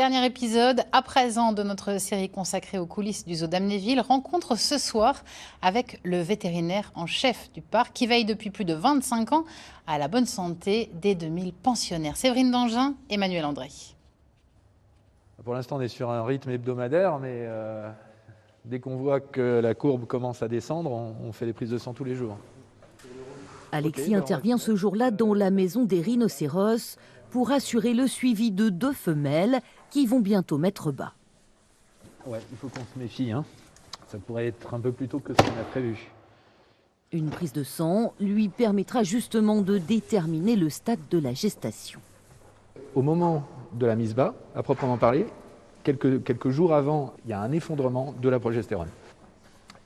Dernier épisode, à présent, de notre série consacrée aux coulisses du zoo d'Amnéville, rencontre ce soir avec le vétérinaire en chef du parc qui veille depuis plus de 25 ans à la bonne santé des 2000 pensionnaires. Séverine Dangin, Emmanuel André. Pour l'instant, on est sur un rythme hebdomadaire, mais dès qu'on voit que la courbe commence à descendre, on fait des prises de sang tous les jours. Alexis intervient ce jour-là dans la maison des rhinocéros pour assurer le suivi de 2 femelles qui vont bientôt mettre bas. Ouais, il faut qu'on se méfie, hein. Ça pourrait être un peu plus tôt que ce qu'on a prévu. Une prise de sang lui permettra justement de déterminer le stade de la gestation. Au moment de la mise bas, à proprement parler, quelques jours avant, il y a un effondrement de la progestérone.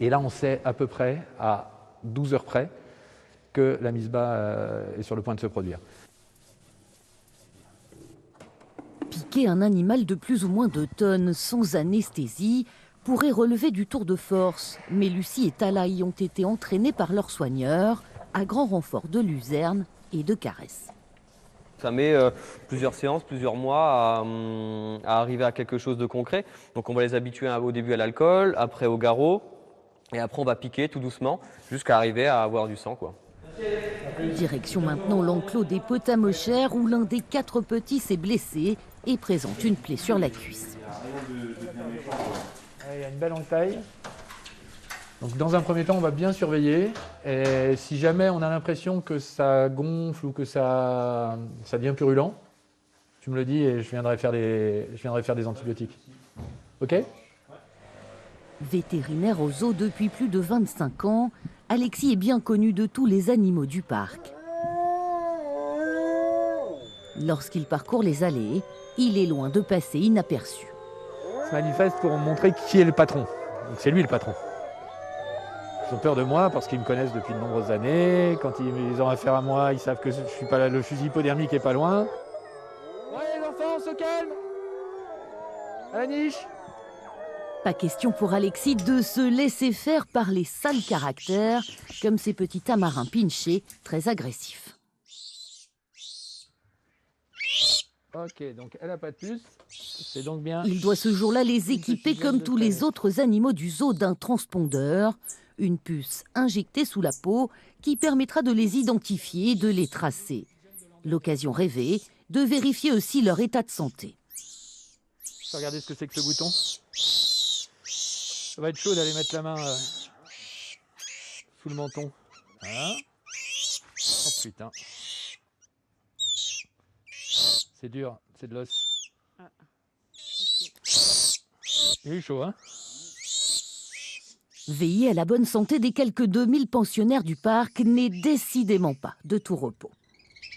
Et là, on sait à peu près, à 12 heures près, que la mise bas est sur le point de se produire. Piquer un animal de plus ou moins 2 tonnes sans anesthésie pourrait relever du tour de force. Mais Lucie et Talaï ont été entraînés par leurs soigneurs, à grand renfort de luzerne et de caresses. Ça met plusieurs séances, plusieurs mois à arriver à quelque chose de concret. Donc on va les habituer au début à l'alcool, après au garrot, et après on va piquer tout doucement jusqu'à arriver à avoir du sang, quoi. Direction maintenant l'enclos des Potamochères où l'un des 4 petits s'est blessé et présente une plaie sur la cuisse. Il y a une belle entaille. Donc, dans un premier temps, on va bien surveiller. Et si jamais on a l'impression que ça gonfle ou que ça devient purulent, tu me le dis et je viendrai faire des antibiotiques. Ok ? Vétérinaire au zoo depuis plus de 25 ans, Alexis est bien connu de tous les animaux du parc. Lorsqu'il parcourt les allées, il est loin de passer inaperçu. Il se manifeste pour montrer qui est le patron. Donc c'est lui le patron. Ils ont peur de moi parce qu'ils me connaissent depuis de nombreuses années. Quand ils ont affaire à moi, ils savent que je suis pas là, le fusil hypodermique est pas loin. Ouais les enfants, on se calme. À la niche. Pas question pour Alexis de se laisser faire par les sales caractères, comme ces petits tamarins pinchés, très agressifs. Ok, donc elle a pas de puce, c'est donc bien. Il doit ce jour-là les équiper comme tous les autres animaux du zoo d'un transpondeur, une puce injectée sous la peau qui permettra de les identifier et de les tracer. L'occasion rêvée de vérifier aussi leur état de santé. Regardez ce que c'est que ce bouton. Ça va être chaud d'aller mettre la main sous le menton. Voilà. Oh putain. C'est dur, c'est de l'os. Il est chaud, hein? Veiller à la bonne santé des quelques 2000 pensionnaires du parc n'est décidément pas de tout repos.